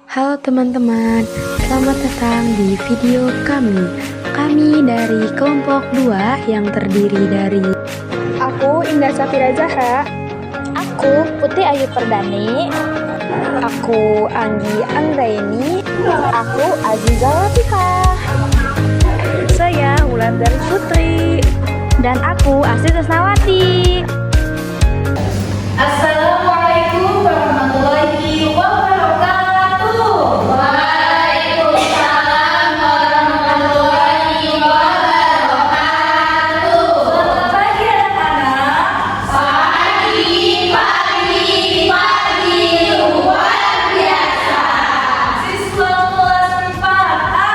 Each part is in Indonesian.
Halo teman-teman, selamat datang di video kami. Kami dari kelompok 2 yang terdiri dari Aku Indah Safira Zahra. Aku Putri Ayu Perdani. Aku Anggi Anggraini. Aku Aziza Latifah. Saya Wulandari Putri. Dan aku Asri Tresnawati. Assalamualaikum warahmatullahi wabarakatuh. Waalaikumsalam warahmatullahi wabarakatuh. Selamat pagi anak-anak. Pagi luar biasa. Siswa kelas 4A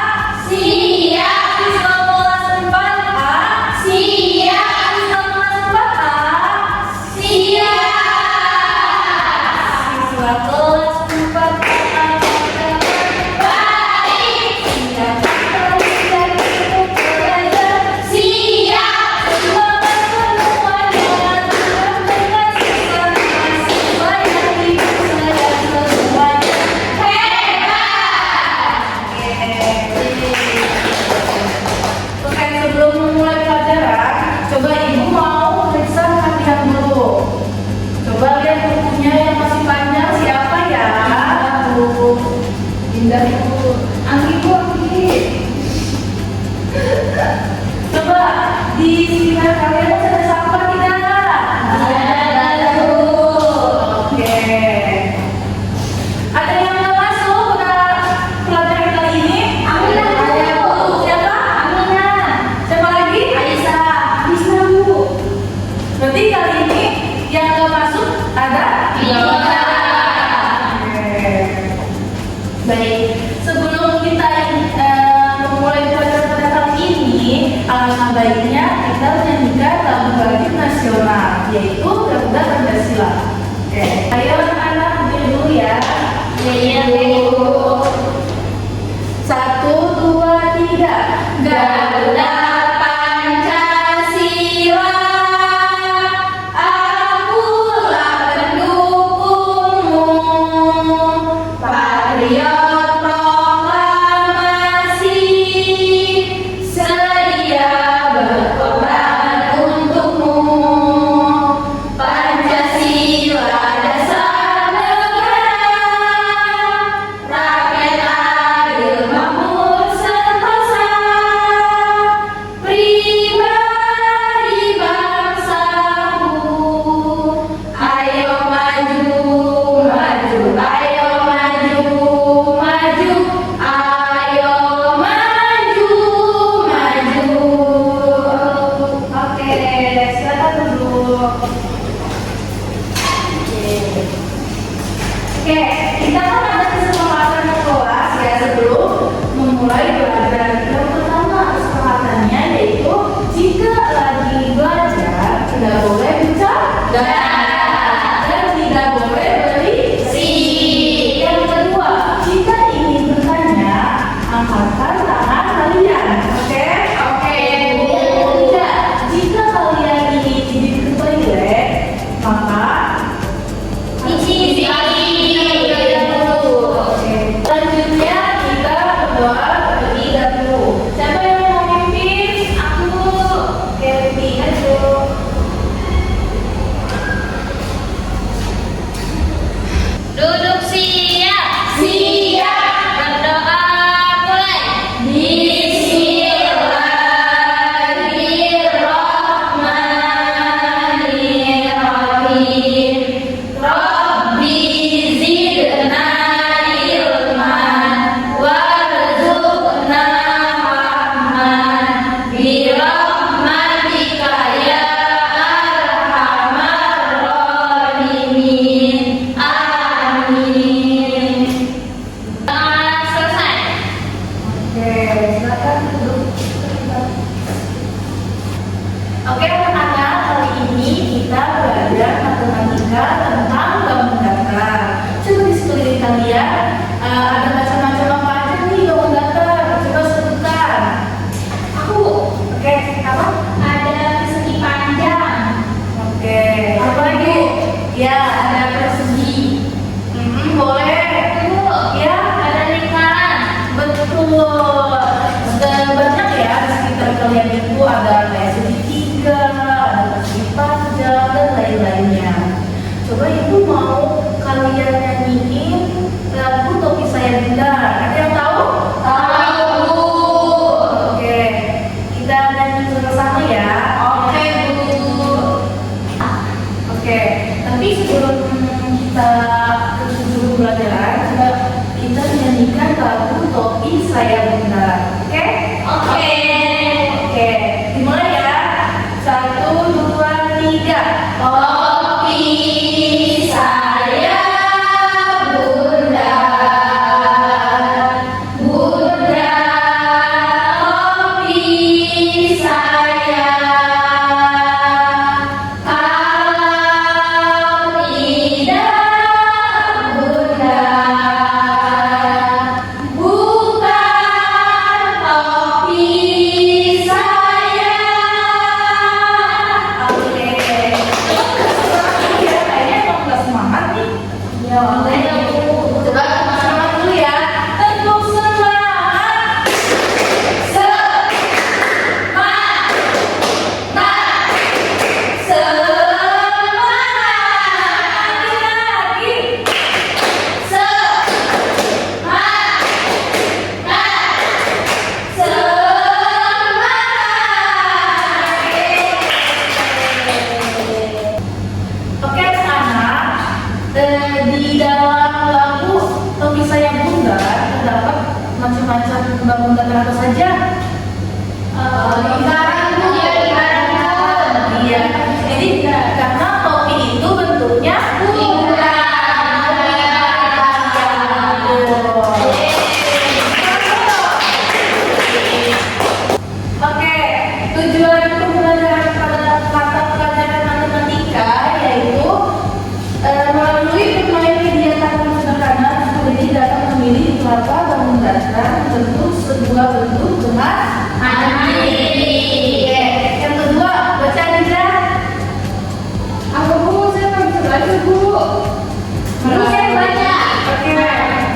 siap. Siswa kelas 4A siap. Siswa kelas 4A siap. Siswa kelas 4A baik, siap belajar ilmu belajar, siap semangat semuanya, dengan siswa yang hidup saya semuanya hebat. Oke, sebelum memulai pelajaran, coba ibu mau periksa latihan dulu. Coba lihat bukunya yang masih panjang siapa ya? Bu Indah Ibu. Anggi Bu, Anggi. Coba di sekitar kalian ada sampah tidak? Ada Bu. Oke. Ada yang nggak masuk ke pelajaran kali ini? Aminah Bu. Siapa? Aminah. Siapa lagi? Aisyah. Aisyah Bu. Berarti kali ini yang nggak masuk ada? Iya. Baik, sebelum kita memulai pelajaran pada kali ini, alangkah baiknya kita menyanyikan lagu wajib nasional, yaitu Garuda Pancasila. Oke, ayo anak-anak dulu ya. Iya, Bu. 1, 2, 3. Garuda Pancasila, akulah pendukungmu. Patriot proklamasi, sedia berkorban untukmu. Pancasila dasar negara, rakyat adil makmur sentosa, pribadi bangsaku. Ayo maju, maju, ayo maju, maju, ayo maju, maju. Oke, silakan duduk. Oke, kita kan ada kesepakatan kelas ya sebelum memulai pelajaran. Yang pertama kesepakatannya yaitu jika lagi belajar tidak boleh bercanda dan tidak boleh berisik. Yang kedua, jika ingin bertanya, angkatkan tangan kalian. Oke? Oke. Yang ketiga, jika kalian ingin izin ke toilet, maka izin dulu. Oke. Selanjutnya kita berdoa terlebih dahulu. Siapa yang mau mimpin? Aku. Oke, pimpin aja. Duduk siap. Siap. Berdoa mulai. Bismillahirrahmanirrahim. Rabbi zidna ilman warzuqna rahman birahmatika ya arhamar rahimin. Amin. Selesai. Oke, silakan duduk. Oke anak-anak, kali ini kita belajar matematika tentang bangun datar. Coba di sekeliling kalian ada macam-macam apa aja nih bangun datar. Coba sebutkan. Aku. Oke, apa? Ada persegi panjang. Oke. Apa lagi? Ya, ada persegi. Boleh. Ya, ada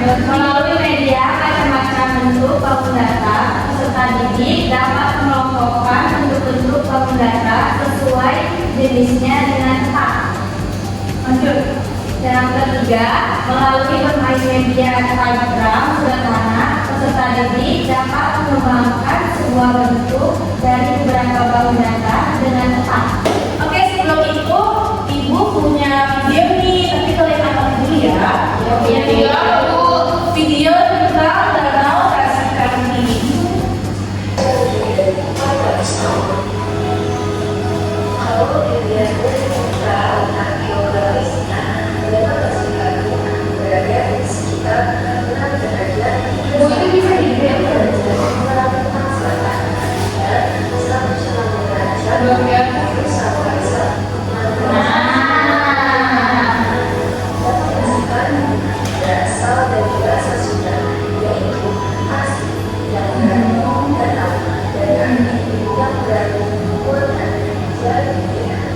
Melalui media macam-macam bentuk bangun data, peserta didik dapat mengelompokkan bentuk-bentuk bangun data sesuai jenisnya dengan tepat. Lanjut. Yang ketiga, melalui bermain media diagram sederhana, peserta didik dapat mengembangkan sebuah bentuk dari beberapa bangun data dengan tepat. Oke, sebelum itu Ibu punya video nih, tapi kalian angkat dulu ya. Video apa, Bu? Video tentang danau Tasikmalaya. Kalau dilihat dari secara letak geografisnya, danau Tasikmalaya berada di sekitar 6 derajat Mungkin bisa dilihat tentang selatan dan 190 derajat sampai 160 berasal dari bahasa Sunda, yaitu asli yang berarti danau dan arti yang berarti buatan. Jadi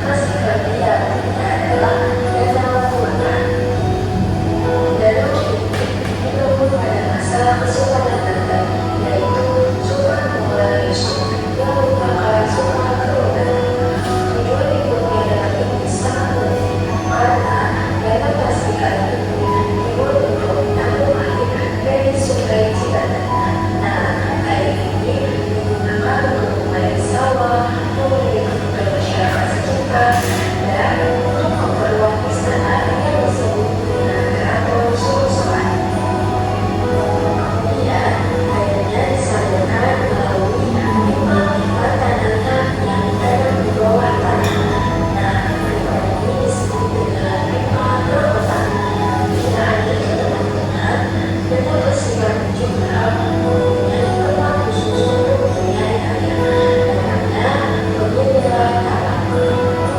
Tasikmalaya artinya adalah danau buatan. Danau ini ditemui pada masa Kesultanan, yaitu Sultan Muhammad Yusuf yang merupakan sultan keturunan. Tujuan ikutnya danau ini sangat penting karena danau Tasikmalaya dari Sungai Citandan. Nah, air ini digunakan untuk memanen sawah, memberi kebutuhan masyarakat sekitar, dan untuk keperluan istana yang disebut dengan Keraton Sorosoan. Kemudian, airnya disalurkan melalui pipa-pipa tanah yang ditanam di bawah tanah. Nah, pipa ini disebut dengan pipa perkotaan. Jika Anda teman-teman danau Tasikmalaya juga mempunyai tempat khusus untuk mempunyai air, namanya Pembendera Tanah.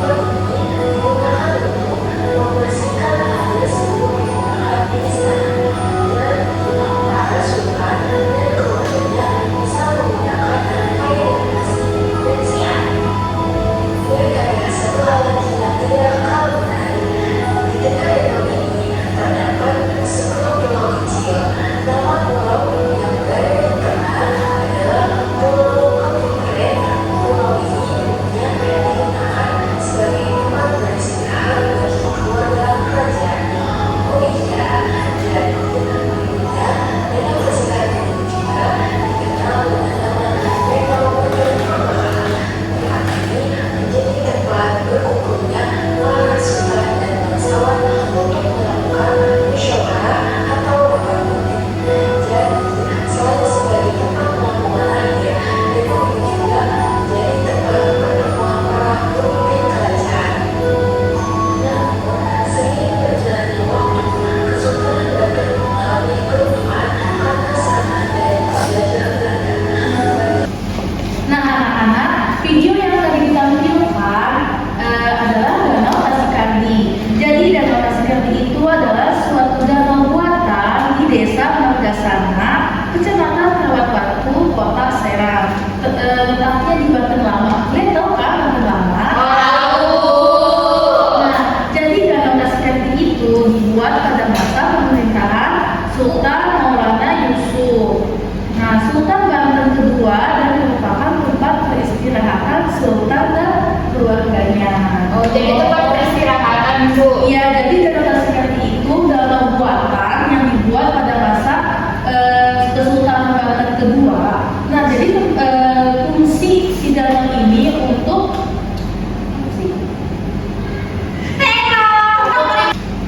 Tempat ini digunakan untuk membersihkan air sebelum digunakan di istana, dan para sultan dan keluarganya bisa menggunakan air yang bersih dan sehat. Dan ada satu hal lagi yang tidak kalah menarik. Di dekat danau ini terdapat sebuah pulau kecil. Nama pulau yang berada di tengah adalah Pulau Kepingren. Pulau ini dulunya digunakan sebagai tempat beristirahat bagi keluarga kerajaan. Oh iya, dan dengan berbeda, danau Tasikmalaya ini juga dikenal dengan nama Danau Berkah. Tempat ini menjadi tempat berkumpulnya para sultan dan bangsawan untuk melakukan musyawarah atau wakaputin. Jadi, selain sebagai tempat penampungan air, danau ini juga menjadi tempat pertemuan para pemimpin kerajaan. Namun, seiring berjalannya waktu, Kesultanan Banten mengalami keruntuhan karena serangan dari penjajah Belanda. Nah, anak-anak, video yang tadi ditampilkan adalah Danau Tasikmalaya. Jadi Danau Tasikmalaya itu adalah suatu danau buatan di Desa Margasana, Kecamatan Kawat Batu, Kota Serang. Letaknya di Banten Lama. Kalian tahu kan Banten Lama? Nah, jadi Danau Tasikmalaya itu dibuat pada masa pemerintahan Sultan Maulana Yusuf. Nah, Sultan Banten kedua dan merupakan tempat peristirahatan Sultan dan keluarganya. Oh, jadi tempat peristirahatan, Bu. Iya, jadi Danau Tasikmalaya itu danau buatan yang dibuat pada masa Kesultanan Banten kedua. Nah, jadi fungsi si danau ini untuk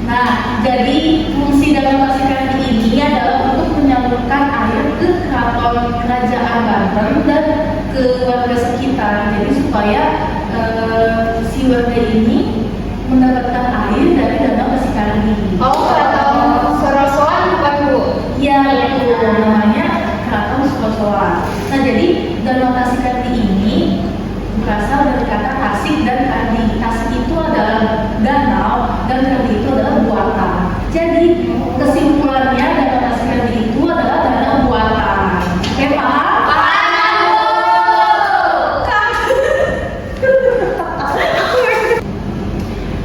Nah, jadi fungsi Danau Tasikmalaya ini adalah untuk menyalurkan air ke keraton kerajaan Banten dan ke warga sekitar. Jadi supaya si warga ini mendapatkan air dari Danau Tasikmalaya. Oh, Keraton Sorosoan bukan, Bu? Ya, itu namanya Keraton Sorosoan. Nah, jadi Danau Tasikmalaya ini berasal dari kata tasik dan kadi. Tasik itu adalah danau dan kadi itu adalah buatan. Jadi kesimpulannya Danau Tasikmalaya itu adalah danau buatan. Oke, paham?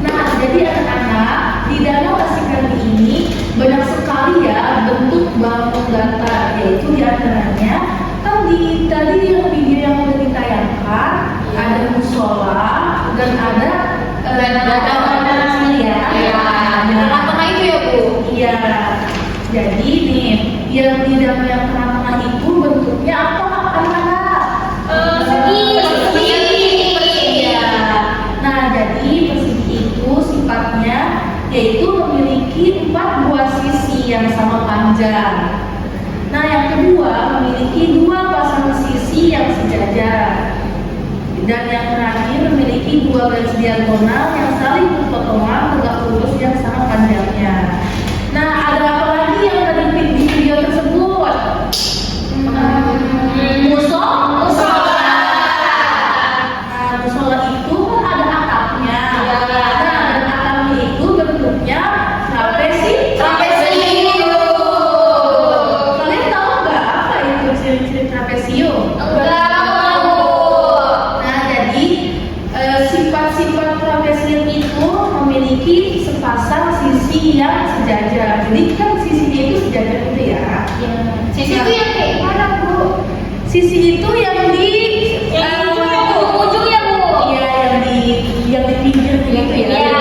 Nah, jadi anak-anak di Danau Tasikmalaya ini banyak sekali ya bentuk dan ada warna kecil ya. di tengah-tengah itu ya Bu. Iya. Jadi nih, yang di dalam yang tengah-tengah itu bentuknya apa anak-anak? Persegi. Iya. Nah, jadi persegi itu sifatnya yaitu memiliki 4 buah sisi yang sama panjang. Nah, yang kedua memiliki 2 pasang sisi yang sejajar. Dan yang terakhir memiliki 2 garis diagonal yang saling berpotongan tegak lurus yang sama panjangnya. Nah, ada apa lagi yang tadi di video tersebut? Musola. Nah, musola itu kan ada atapnya. Nah, dan atapnya itu bentuknya trapesium. Kalian tahu nggak apa itu ciri-ciri trapesium? Nah, jadi sifat-sifat trapesium itu memiliki sepasang sisi yang sejajar. Jadi kan sisinya itu sejajar gitu ya. Sisi itu yang kayak mana Bu? Sisi itu yang di Ujung ya Bu. Iya, yang di pinggir gitu ya. Iya.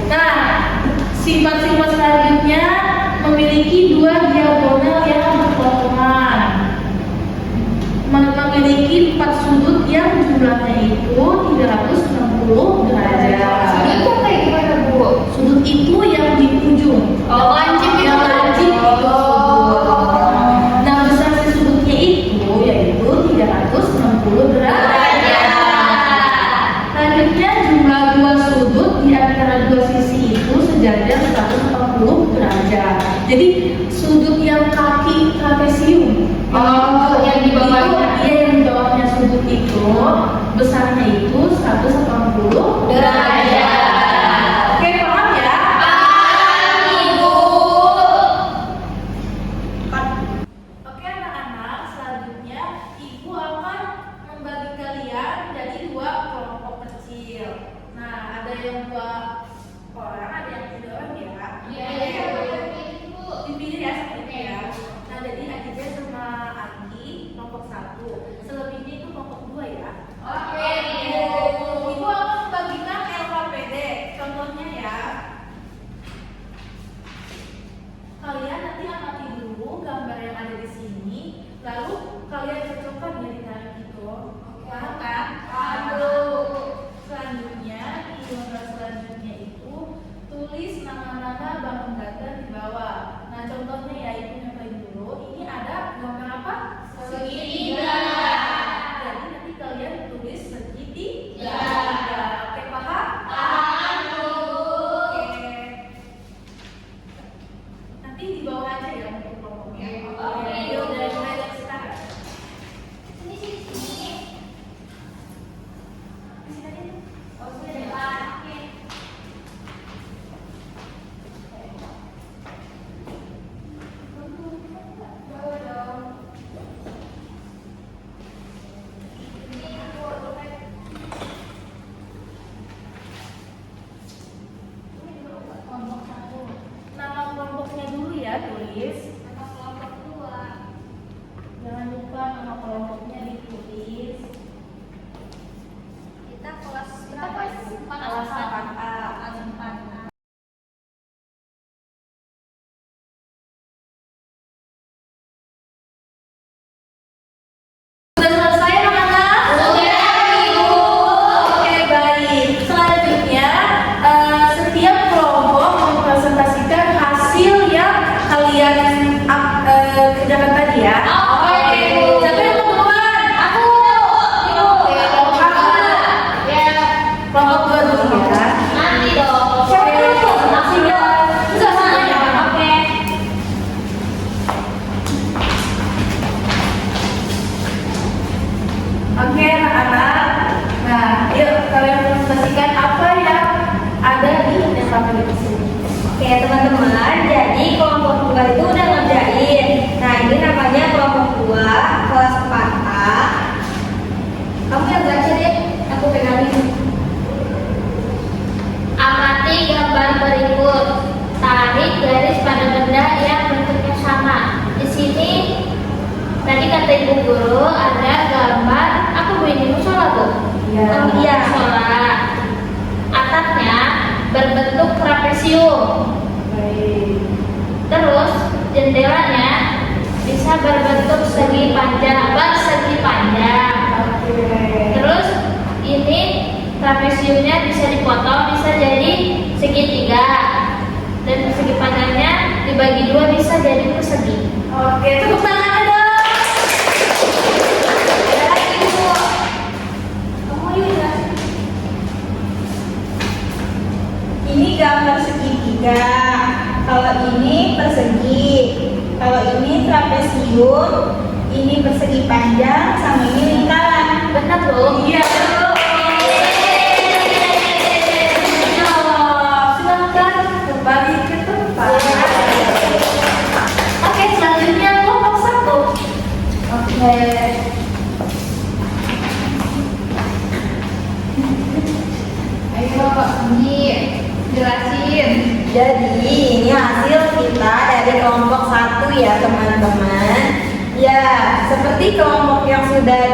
Nah, sifat-sifat selanjutnya memiliki 2 diagonal yang berpotongan. Memiliki 4 sudut yang jumlahnya itu 360 derajat. Itu kayak gimana Bu? Sudut itu yang di ujung. Lancip itu. Yang lancip itu sudut. Nah, besar si sudutnya itu yaitu 360 derajat. Selanjutnya jumlah 2 sudut di antara 2 sisi itu sejajar 140 derajat. Jadi sudut yang kaki trapesium Yang di bawahnya. yang di bawahnya sudut itu besarnya itu 180 derajat. Oke, paham ya? Oke anak-anak, selanjutnya Ibu akan membagi kalian jadi 2 kelompok kecil. Nah, ada yang 2 orang, ada yang 3 orang ya. Dipilih ya seperti ya. Nah, jadi Aditya sama Anggi kelompok 1. Selebihnya itu kelompok 2 ya. Oke. Ibu akan membagikan LKPD. Contohnya ya. Kalian nanti amati dulu gambar yang ada di sini, lalu kalian cocokkan ya di tarik itu. Paham kan? Selanjutnya, di gambar selanjutnya itu tulis nama-nama bangun datar di bawah. Nah, contohnya ya, Ibu nyobain dulu. Ini ada gambar apa? Segitiga. Jadi nanti kalian tulis segitiga. Ya. Oke, paham? Paham Bu. Oke. Nanti di bawah aja ya untuk kelompoknya. Oke. Yuk, mulai dari sekarang. Sini. Di sini aja. Oh, sudah jalan. Oke. Bawa dong. Ini aku Kelompok 1. Nama kelompoknya dulu ya, tulis. nama kelompok 2. Jangan lupa nama kelompoknya ditulis. Kita kelas Kelas 4A. Sudah selesai anak-anak? Oke, baik. Selanjutnya, setiap kelompok mempresentasikan hasil yang kalian kerjakan tadi ya. Oke. Siapa yang mau duluan? Aku. Oke, kelompok aku. Ya. Kelompok 2 dulu ya. Nanti dong. Siapa dulu? Maksudnya, Enggak semuanya. Oke. Oke anak-anak. Nah, yuk kalian presentasikan apa yang ada di LKPD tersebut. Oke teman-teman, jadi kelompok 2 itu udah ngerjain. Nah ini namanya kelompok 2 kelas 4A. Kamu yang baca deh, aku pegangin. Amati gambar berikut. Tarik garis pada benda yang bentuknya sama. Di sini tadi kata ibu guru ada gambar apa bu ini musola tuh? Oh iya. musola. Atapnya berbentuk trapesium. Baik. Terus jendelanya bisa berbentuk persegi panjang. Oke. Terus ini trapesiumnya bisa dipotong, bisa jadi segitiga, dan persegi panjangnya dibagi dua bisa jadi persegi. Oke, tepuk tangan dong. Ada lagi Bu. Kamu yuk ya. Ini gambar segitiga. Kalau ini persegi. Kalau ini trapesium, ini persegi panjang, sama ini lingkaran. Benar Bu. Iya, betul. Silakan kembali ke tempat. Oke, selanjutnya kelompok 1. Oke. Ayo, ini jelasin. Jadi ini hasil kita dari kelompok 1 ya teman-teman. Ya, seperti kelompok yang sudah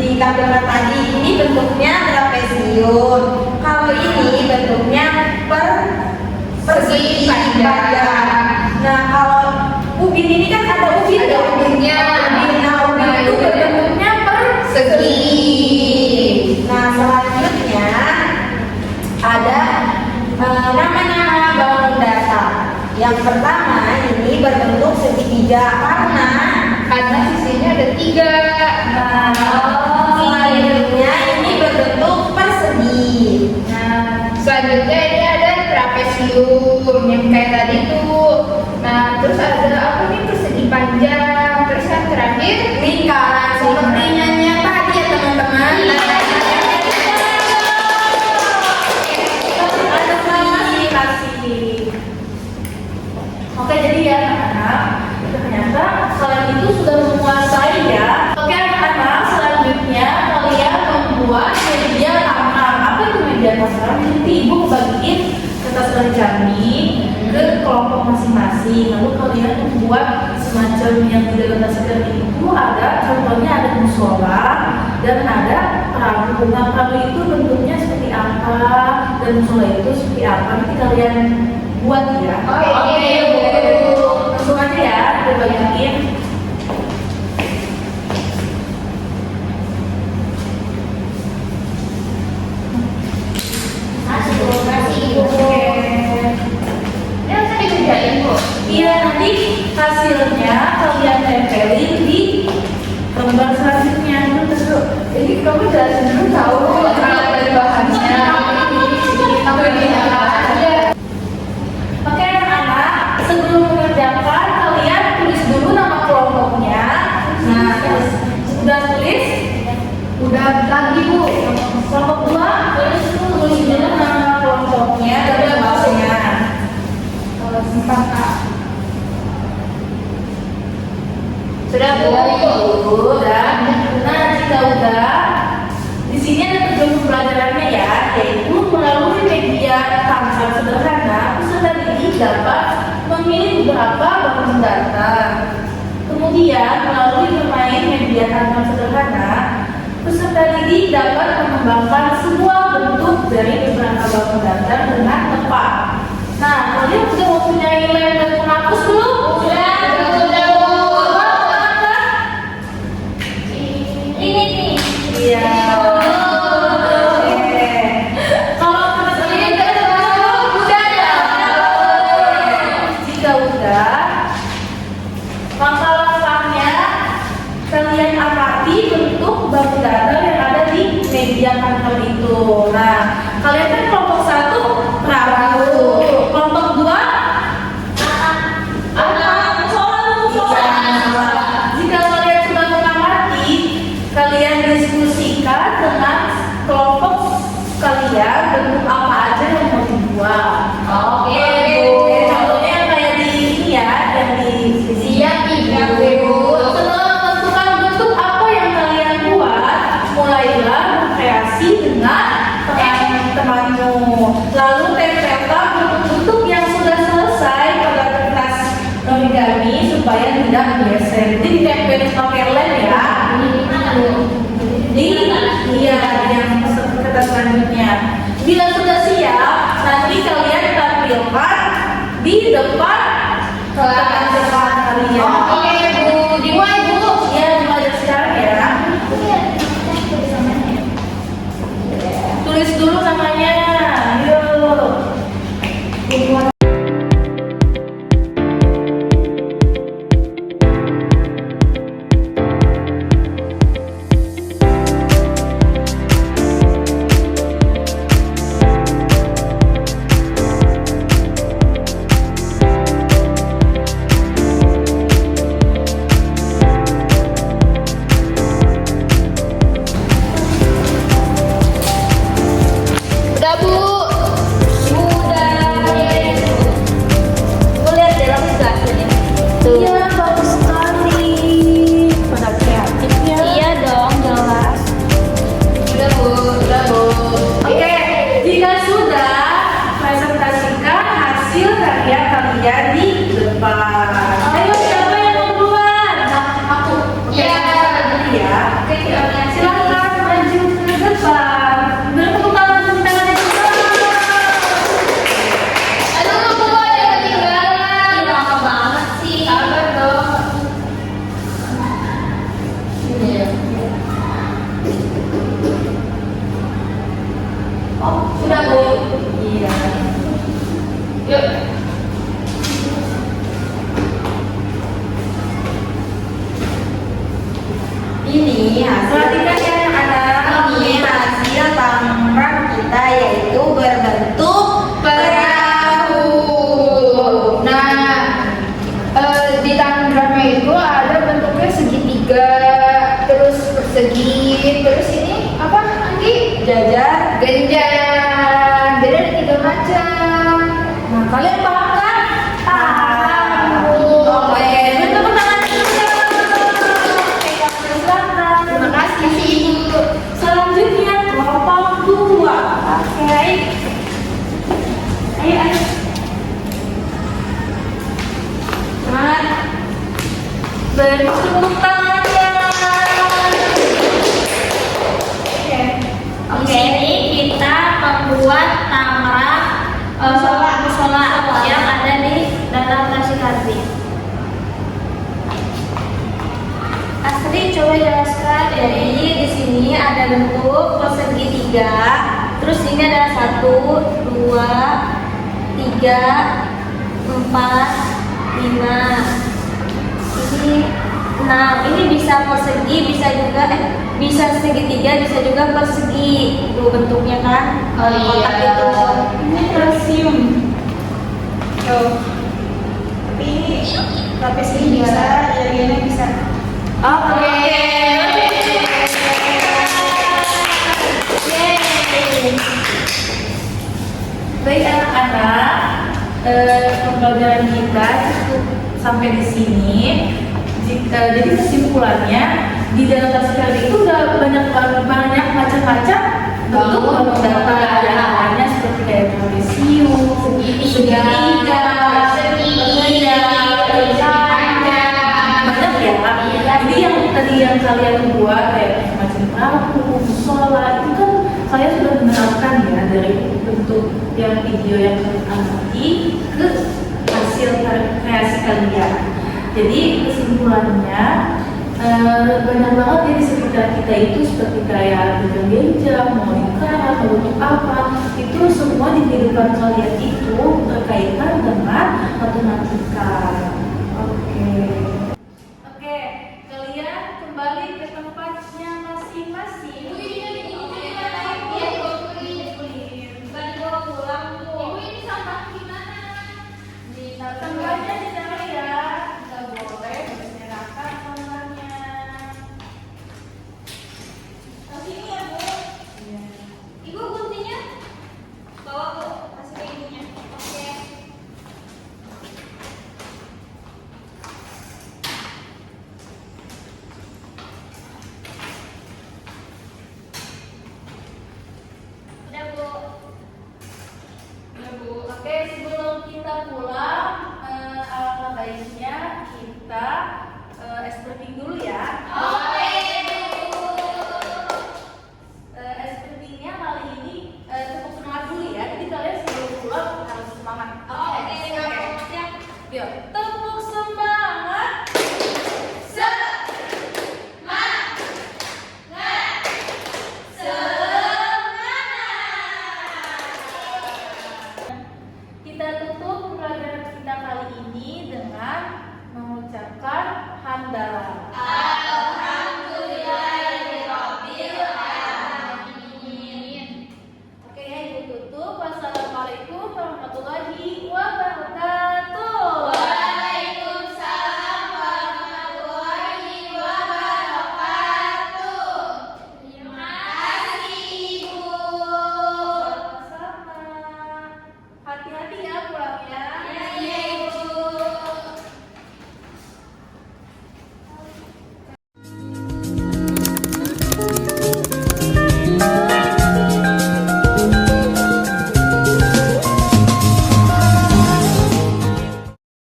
ditampilkan tadi, ini bentuknya trapesium. Kalau ini bentuknya persegi panjang. Nah, kalau ubin ini kan ada ubin. Ada ubinnya. Nah, ubin itu bentuknya persegi. Nah, selanjutnya ada nama-nama bangun dasar. Yang pertama ini berbentuk segitiga karena sisinya ada 3. selanjutnya ini berbentuk persegi. Nah, selanjutnya ini ada trapesium yang kayak tadi tuh. Nah, terus ada apa nih, persegi panjang. Terus yang terakhir Lingkaran seperti nyanyian tadi ya teman-teman. Oke, jadi ya anak-anak, ternyata kalian itu sudah menguasai ya. Oke anak-anak, selanjutnya kalian membuat media tanam. Apa itu media tanam? Nanti ibu bagiin kertas origami ke kelompok masing-masing. Lalu kalian membuat semacam yang di dalam kertas origami itu ada, contohnya ada musola dan ada perahu. Nah, perahu itu bentuknya seperti apa dan musola itu seperti apa? Nanti kalian buat ya. Oh, iya. Langsung aja ya, kita bagiin. kasih Ibu. Ini harusnya dikerjain Bu. Iya, nanti hasilnya kalian tempelin di lembar selanjutnya. Jadi kamu jelasin dulu tahu dari bahannya. Aku ini aja. Oke anak-anak, sebelum mengerjakan kalian tulis dulu nama kelompoknya. Nah, terus udah tulis? Udah lagi Bu. Kelompok 2 tulis dulu nama kelompoknya dan kelompoknya. Kalau sempat Sudah Bu. udah. Nah, jika udah, di sini ada tujuan pembelajarannya ya, yaitu melalui media tangan sederhana, peserta didik dapat memilih beberapa bangun data. Kemudian melalui bermain media tangan sederhana, peserta didik dapat mengembangkan sebuah bentuk dari beberapa bangun data dengan tepat. Nah, kalian sudah mempunyai lem dan penghapus belum? Sudah Bu. Ini nih. Iya. Oke. Kalau teman-teman udah ya. Jika udah, langkah-langkahnya kalian amati bentuk bangun data yang ada di media kantor itu. Nah, kalian kan kelompok 1 perahu, kelompok 2 jika kalian sudah mengamati, kalian diskusikan dengan kelompok kalian bentuk apa aja yang mau dibuat. Oke, Oke, contohnya kayak di ini ya, yang di sini. Siap Ibu. Setelah menentukan bentuk apa yang kalian buat, mulailah berkreasi dengan teman-temanmu. Lalu tempelkan bentuk-bentuk yang sudah selesai pada kertas origami supaya tidak geser. Jadi ditempelin pakai lem ya. Ini gimana Bu? Di yang peserta kalian paham kan? Paham, Bu. Oke, beri tepuk tangan dulu. Oke, kalian silakan. Terima kasih Ibu. Selanjutnya kelompok 2. Oke. Ayo, ayo. Semangat. Beri tepuk tangan ya. Di sini kita membuat nama musola yang ada di dalam nasi karbit. Astri, coba jelaskan. Jadi di sini ada bentuk persegi 3, terus ini ada 1, 2, 3, 4, 5. Ini 6. Ini bisa persegi, bisa juga bisa segitiga, bisa juga persegi. Tuh bentuknya kan. Kotak itu. Ini trapesium. Tuh. Tapi ini lapis ini bisa, jadinya bisa. Oke. Baik anak-anak, pembelajaran kita cukup sampai di sini. Jadi kesimpulannya di dalam nasi karbit itu udah banyak macam-macam bentuk bangun data yang awalnya seperti kayak trapesium, segitiga, banyak ya. Jadi yang tadi yang kalian buat kayak macam perahu, musola itu kan kalian sudah menerapkan ya dari bentuk yang video yang kalian amati ke hasil kreasi kalian. Jadi kesimpulannya banyak banget ya di sekitar kita itu seperti kayak bidang genjang, mau lingkaran, mau bentuk apa, itu semua di kehidupan kalian itu berkaitan dengan matematika.